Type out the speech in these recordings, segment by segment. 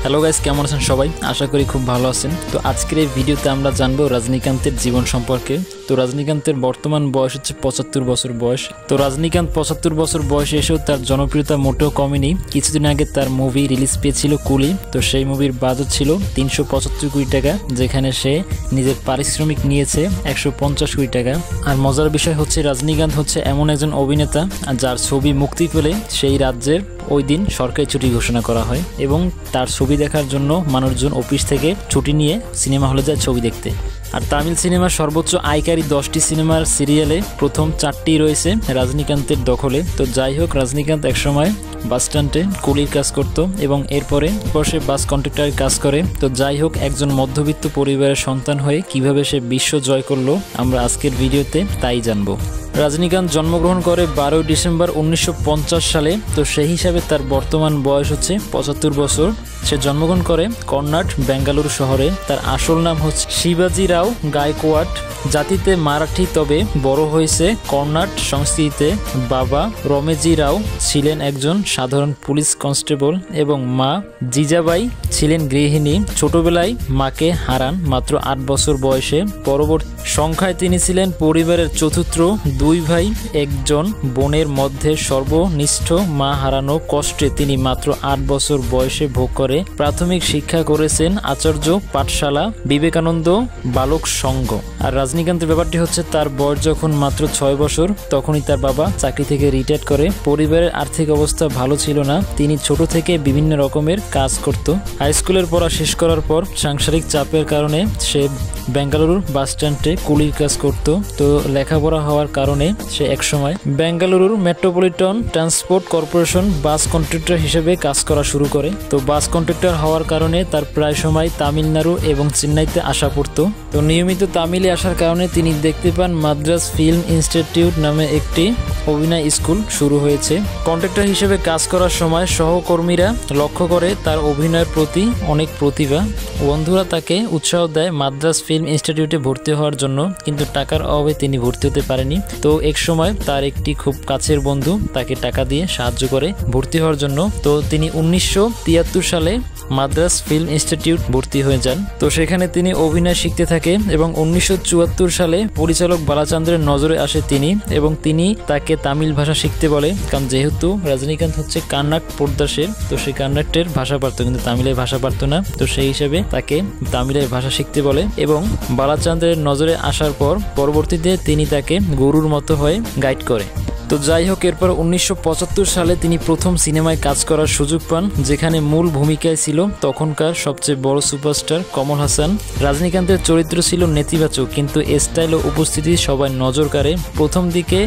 Hello guys, কেমন আছেন সবাই? আশা করি খুব ভালো আছেন। তো আজকের এই ভিডিওতে আমরা জানবো রজনীকান্তের জীবন সম্পর্কে। তো রজনীকান্তের বর্তমান বয়স হচ্ছে ৭৫ বছর বয়স। তো রজনীকান্ত ৭৫ বছর বয়সে এসেও তার জনপ্রিয়তা মোটেও কমেনি। কিছুদিন আগে তার মুভি রিলিজ পেয়েছিল কুলি। তো সেই মুভির বাজেট ছিল ৩৭৫ কোটি টাকা, যেখানে সে নিজের পারিশ্রমিক নিয়েছে ১৫০ কোটি টাকা। আর মজার বিষয় হচ্ছে রজনীকান্ত হচ্ছে এমন একজন অভিনেতা যার ছবি মুক্তি পেলে সেই রাজ্যের ওই দিন সরকারি ছুটি ঘোষণা করা হয় এবং তার ছবি দেখার জন্য মানুষজন অফিস থেকে ছুটি নিয়ে সিনেমা হলে যায় ছবি দেখতে। আর তামিল সিনেমার সর্বোচ্চ আয়কারী 10টি সিনেমার সিরিয়ালে প্রথম 4টি রয়েছে রজনীকান্তের দখলে। তো যাই হোক, রজনীকান্ত একসময় বাস স্ট্যান্ডে কুলির কাজ করত এবং এরপর সে বাস কন্ডাক্টরের কাজ করে। তো যাই হোক, একজন মধ্যবিত্ত পরিবারের সন্তান হয়ে কিভাবে সে বিশ্ব জয় করলো আমরা আজকের ভিডিওতে তাই জানবো। রজনীকান্ত জন্মগ্রহণ করে 12 ডিসেম্বর 1950 সালে। তো সেই হিসাবে তার বর্তমান বয়স হচ্ছে ৭৫ বছর। সে জন্মগ্রহণ করে কর্ণাট, বেঙ্গালুরু শহরে। তার আসল নাম হচ্ছে শিবাজি রাও গায়কোয়াড। জাতিতে মারাঠি, তবে বড় হয়েছে কর্ণাট সংস্কৃতিতে। বাবা রমেজি রাও ছিলেন একজন সাধারণ পুলিশ কনস্টেবল এবং মা জিজাবাই ছিলেন গৃহিণী। ছোটবেলায় মাকে হারান মাত্র 8 বছর বয়সে। পরবর্তী সংখ্যায় তিনি ছিলেন পরিবারের চতুর্থ। 2 ভাই একজন বোনের মধ্যে সর্বনিষ্ঠ। মা হারানো কষ্টে তিনি মাত্র 8 বছর বয়সে ভোগ করে। প্রাথমিক শিক্ষা করেছেন আচার্য পাঠশালা, বিবেকানন্দ বালক সংঘ। আর রজনীকান্তের ব্যাপারটি হচ্ছে, তার বয়স যখন মাত্র 6 বছর তখনই তার বাবা চাকরি থেকে রিটায়ার করে। পরিবারের আর্থিক অবস্থা ভালো ছিল না। তিনি ছোট থেকে বিভিন্ন রকমের কাজ করত। হাই স্কুলের পড়া শেষ করার পর সাংসারিক চাপের কারণে সে বেঙ্গালুরুর বাস স্ট্যান্ডে কুলির কাজ করত। তো লেখাপড়া হওয়ার কারণে সে একসময় বেঙ্গালুরুর মেট্রোপলিটন ট্রান্সপোর্ট কর্পোরেশন বাস কন্ট্রাক্টর হিসেবে কাজ করা শুরু করে। তো বাস কন্ট্রাক্টর হওয়ার কারণে তার প্রায় সময় তামিলনাড়ু এবং চেন্নাইতে আসা পড়তো। তো নিয়মিত তামিলে আসার কারণে তিনি দেখতে পান মাদ্রাজ ফিল্ম ইনস্টিটিউট নামে একটি অভিনয় স্কুল শুরু হয়েছে। কন্ট্রাক্টর হিসেবে কাজ করার সময় সহকর্মীরা লক্ষ্য করে তার অভিনয়ের প্রতি অনেক প্রতিভা। বন্ধুরা তাকে উৎসাহ দেয় মাদ্রাজ ফিল্ম ইনস্টিটিউটে ভর্তি হওয়ার জন্য, কিন্তু টাকার অভাবে তিনি ভর্তি হতে পারেনি। তো এক সময় তার একটি খুব কাছের বন্ধু তাকে টাকা দিয়ে সাহায্য করে ভর্তি হওয়ার জন্য। তো তিনি 1973 সালে মাদ্রাজ ফিল্ম ইনস্টিটিউট ভর্তি হয়ে যান। তো সেখানে তিনি অভিনয় শিখতে থাকে এবং 1974 সালে পরিচালক বালাচন্দ্রের নজরে আসে তিনি, এবং তিনি তাকে তামিল ভাষা শিখতে বলে। কারণ যেহেতু রজনীকান্ত হচ্ছে কান্নাট প্রদেশের, তো সে কান্নাটের ভাষা পারত কিন্তু তামিলের ভাষা পারত না। তো সেই হিসেবে তাকে তামিলের ভাষা শিখতে বলে এবং বালাচন্দ্রের নজরে আসার পর পরবর্তীতে তিনি তাকে গুরুর মতো হয়ে গাইড করে। তো যাই হোক, এরপর 1975 সালে তিনি প্রথম সিনেমায় কাজ করার সুযোগ পান, যেখানে মূল ভূমিকায় ছিল তখনকার সবচেয়ে বড় সুপারস্টার কমল হাসান। রজনীকান্তের চরিত্র ছিল নেতিবাচক, কিন্তু স্টাইল ও উপস্থিতি সবাই নজর কাড়ে। প্রথম দিকে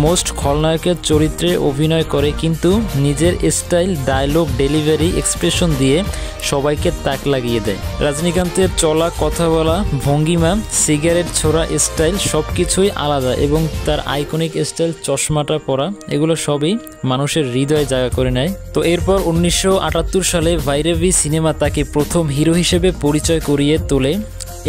মোস্ট খলনায়কের চরিত্রে অভিনয় করে, কিন্তু নিজের স্টাইল, ডায়লগ ডেলিভারি, এক্সপ্রেশন দিয়ে সবাইকে তাক লাগিয়ে দেয়। রজনীকান্তের চলা, কথা বলা, ভঙ্গিমা, সিগারেট ছোড়া স্টাইল সবকিছুই আলাদা এবং তার আইকনিক স্টাইল, চশমা পড়া, এগুলো সবই মানুষের হৃদয়ে জায়গা করে নেয়। তো এরপর 1978 সালে ভাইরবি সিনেমা তাকে প্রথম হিরো হিসেবে পরিচয় করিয়ে তোলে।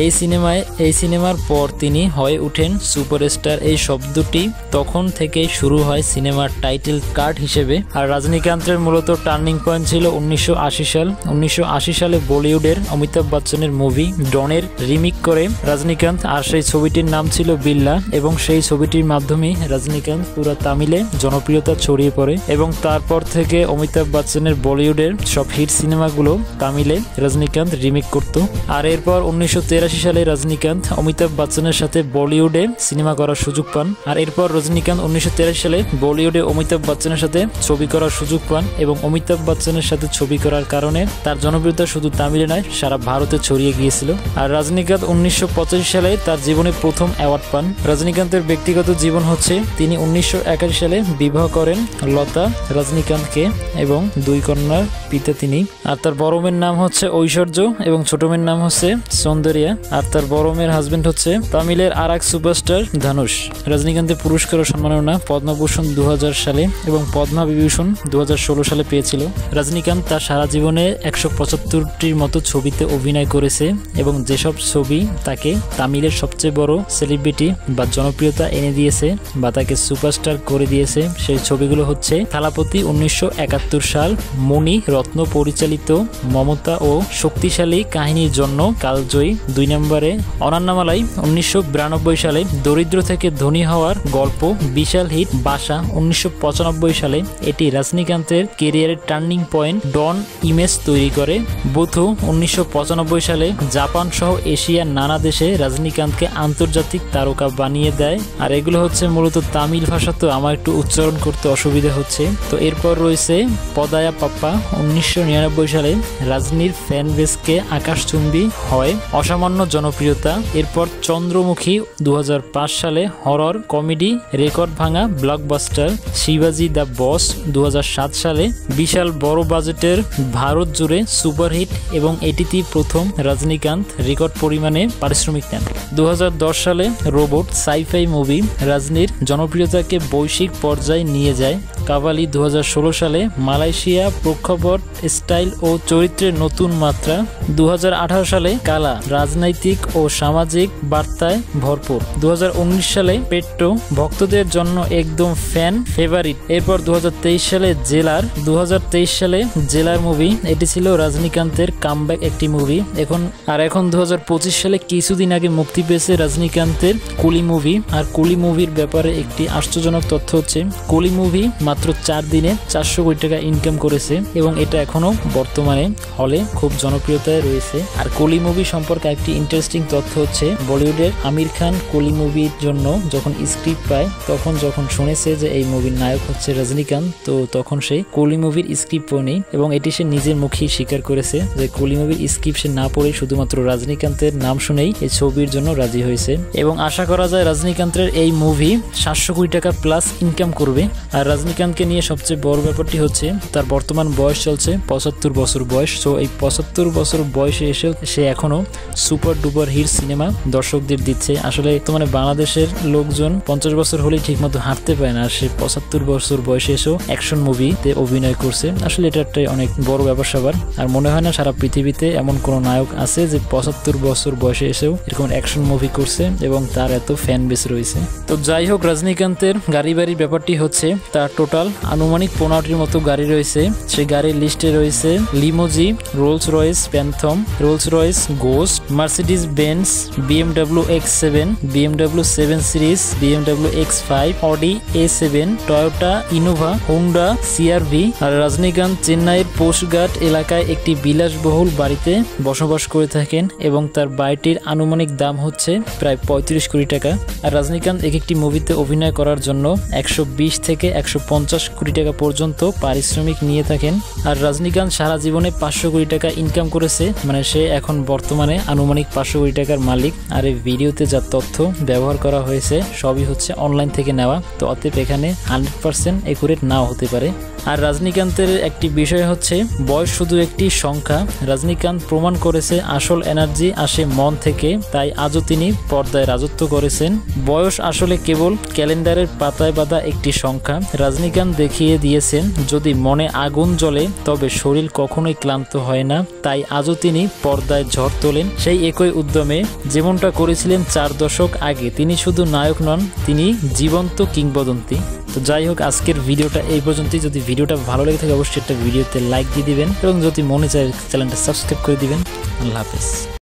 এই সিনেমার পর তিনি হয়ে ওঠেন সুপারস্টার। এই শব্দটি তখন থেকেই শুরু হয় সিনেমার টাইটেল কার্ড হিসেবে। আর রজনীকান্তের মূলত টার্নিং পয়েন্ট ছিল 1980 সাল। 1980 সালে বলিউডের অমিতাভ বচ্চনের মুভি ডনের রিমেক করে রজনীকান্ত, আর সেই ছবিটির নাম ছিল বিল্লা, এবং সেই ছবিটির মাধ্যমে রজনীকান্ত পুরো তামিলে জনপ্রিয়তা ছড়িয়ে পড়ে এবং তারপর থেকে অমিতাভ বচ্চনের বলিউডের সব হিট সিনেমাগুলো তামিলে রজনীকান্ত রিমেক করত। আর এরপর 1983 সালে রজনীকান্ত অমিতাভ বচ্চনের সাথে বলিউডে সিনেমা করার সুযোগ পান। আর এরপর রজনীকান্ত 1983 সালে বলিউডে অমিতাভ বচ্চনের সাথে ছবি করার সুযোগ পান এবং অমিতাভ বচ্চনের সাথে ছবি করার কারণে তার জনপ্রিয়তা শুধু তামিলে নয়, সারা ভারতে ছড়িয়ে গিয়েছিল। আর রজনীকান্ত 1985 সালে তার জীবনে প্রথম অ্যাওয়ার্ড পান। রজনীকান্তের ব্যক্তিগত জীবন হচ্ছে, তিনি 1981 সালে বিবাহ করেন লতা রজনীকান্তকে এবং 2 কন্যার পিতা তিনি। আর তার বড় মেয়ের নাম হচ্ছে ঐশ্বর্য এবং ছোট মেয়ের নাম হচ্ছে সৌন্দর্যা। প্রিয়া, আর তার বড় মেয়ের হাজবেন্ড হচ্ছে তামিলের আরেক সুপারস্টার ধানুষ। রজনীকান্তের পুরস্কার ও সম্মাননা পদ্মভূষণ 2000 সালে এবং পদ্মা বিভূষণ 2016 সালে পেয়েছিল। রজনীকান্ত তার সারা জীবনে 175টির মতো ছবিতে অভিনয় করেছে এবং যেসব ছবি তাকে তামিলের সবচেয়ে বড় সেলিব্রিটি বা জনপ্রিয়তা এনে দিয়েছে বা তাকে সুপারস্টার করে দিয়েছে সেই ছবিগুলো হচ্ছে থালাপতি 1971 সাল, মণি রত্ন পরিচালিত মমতা ও শক্তিশালী কাহিনীর জন্য কালজয়ী, 2 নম্বরে অনান্নামালাই 1992 সালে দরিদ্র থেকে ধনী হওয়ার গল্প বিশাল হিট বাসা 1995 সালে, এটি রজনীকান্তের কেরিয়ারের টার্নিং পয়েন্ট ডন ইমেজ তৈরি করে। বুথু 1995 সালে জাপান সহ এশিয়ার নানা দেশে রজনীকান্তকে আন্তর্জাতিক তারকা বানিয়ে দেয়। আর এগুলো হচ্ছে মূলত তামিল ভাষা, তো আমার একটু উচ্চারণ করতে অসুবিধা হচ্ছে। তো এরপর রয়েছে পদায়া পাপ্পা 1999 সালে রজনীর ফ্যান বেসকে আকাশচুম্বী হয়, অসামান্য জনপ্রিয়তা। এরপর চন্দ্রমুখী 2005 সালে হরর কমেডি রেকর্ড ভাঙা ব্লকবাস্টার। শিবাজি দ্য বস 2007 সালে বিশাল বড় বাজেটের ভারত জুড়ে সুপারহিট এবং এটিতেই প্রথম রজনীকান্ত রেকর্ড পরিমাণে পারিশ্রমিক নেন। 2010 সালে রোবট সাইফাই মুভি রজনীর জনপ্রিয়তাকে বৈশ্বিক পর্যায়ে নিয়ে যায়। কাভালি 2016 সালে মালয়েশিয়া প্রেক্ষাপট স্টাইল ও চরিত্রের নতুন মাত্রা। 2018 সালে কালা রাজনৈতিক ও সামাজিক বার্তায় ভরপুর। 2019 সালে পেট্টো ভক্তদের জন্য একদম ফ্যান ফেভারিট। এরপর 2023 সালে জেলার মুভি, এটি ছিল রজনীকান্তের কামব্যাক একটি মুভি। এখন 2025 সালে কিছুদিন আগে মুক্তি পেয়েছে রজনীকান্তের কুলি মুভি। আর কুলি মুভির ব্যাপারে একটি আশ্চর্যজনক তথ্য হচ্ছে কুলি মুভি মাত্র 4 দিনে 400 কোটি টাকা ইনকাম করেছে এবং এটা এখনো বর্তমানে হলে খুব জনপ্রিয়তায় রয়েছে। আর কুলি মুভি সম্পর্কে একটি ইন্টারেস্টিং তথ্য হচ্ছে বলিউডের আমির খান কুলি মুভির জন্য যখন স্ক্রিপ্ট পায়, তখন যখন শুনেছে যে এই মুভির নায়ক হচ্ছে রজনীকান্ত, তো তখন সে কুলি মুভির স্ক্রিপ্ট পড়েনি এবং এটি সে নিজের মুখেই স্বীকার করেছে যে কুলি মুভির স্ক্রিপ্ট সে না পড়ে শুধুমাত্র রজনীকান্তের নাম শুনেই এই ছবির জন্য রাজি হয়েছে। এবং আশা করা যায় রজনীকান্তের এই মুভি 700 কোটি টাকা প্লাস ইনকাম করবে। আর রজনীকান্তকে নিয়ে সবচেয়ে বড় ব্যাপারটি হচ্ছে তার বর্তমান বয়স চলছে 75 বছর বয়স। তো এই 75 বছর বয়সে এসেও সে এখনো সুপার ডুপার হিট সিনেমা দর্শকদের দিচ্ছে। আসলে মানে বাংলাদেশের লোকজন 50 বছর হলেই ঠিকমতো হাঁটতে পারে না, আর সে 75 বছর বয়সে এসেও অ্যাকশন মুভিতে অভিনয় করছে। আসলে এটা একটা অনেক বড় ব্যাপার স্যাপার। আর মনে হয় না সারা পৃথিবীতে এমন কোনো নায়ক আছে যে 75 বছর বয়সে এসেও এরকম অ্যাকশন মুভি করছে এবং তার এত ফ্যান বেস রয়েছে। তো যাই হোক, রজনীকান্তের গাড়ি বাড়ির ব্যাপারটি হচ্ছে তার টোটাল আনুমানিক 15টির মতো গাড়ি রয়েছে। সেই গাড়ির লিস্টে রয়েছে limousine, Rolls Royce Phantom, Rolls Royce Ghost, Mercedes Benz, BMW X7, BMW 7 series, BMW X5, Audi A7, Toyota Innova, Honda CR-V। আর রজনীকান্ত চেন্নাইয়ের পোস্টঘাট এলাকায় একটি বিলাসবহুল বাড়িতে বসবাস করে থাকেন এবং তার বাড়িটির আনুমানিক দাম হচ্ছে প্রায় 35 কোটি টাকা। আর রজনীকান্ত একটি মুভিতে অভিনয় করার জন্য 120 থেকে 150 কোটি টাকা পর্যন্ত পারিশ্রমিক নিয়ে থাকেন। আর রজনীকান্ত সারা জীবনে 500 কোটি টাকা ইনকাম করেছে, মানে সে এখন বর্তমানে আনুমানিক 500 কোটি টাকার মালিক। আর এই ভিডিওতে যা তথ্য ব্যবহার করা হয়েছে সবই হচ্ছে অনলাইন থেকে নেওয়া, তো অতএব এখানে 100% একুরেট নাও হতে পারে। আর রজনীকান্তের একটি বিষয় হচ্ছে বয়স শুধু একটি সংখ্যা। রজনীকান্ত প্রমাণ করেছে আসল এনার্জি আসে মন থেকে, তাই আজও তিনি পর্দায় রাজত্ব করেছেন। বয়স আসলে কেবল ক্যালেন্ডারের পাতায় বাঁধা একটি সংখ্যা। রজনীকান্ত দেখিয়ে দিয়েছেন যদি মনে আগুন জ্বলে তবে শরীর কখনোই ক্লান্ত হয় না, তাই আজও তিনি পর্দায় ঝড় তোলেন সেই একই উদ্যমে যেমনটা করেছিলেন 4 দশক আগে। তিনি শুধু নায়ক নন, তিনি জীবন্ত কিংবদন্তি। তো যাই হোক, আজকের ভিডিওটা এই পর্যন্তই। যদি ভিডিওটা ভালো লেগে থাকে অবশ্যই একটা ভিডিওতে লাইক দিয়ে দিবেন এবং যদি মনে চায় চ্যানেলটা সাবস্ক্রাইব করে দিবেন। আল্লাহ হাফেজ।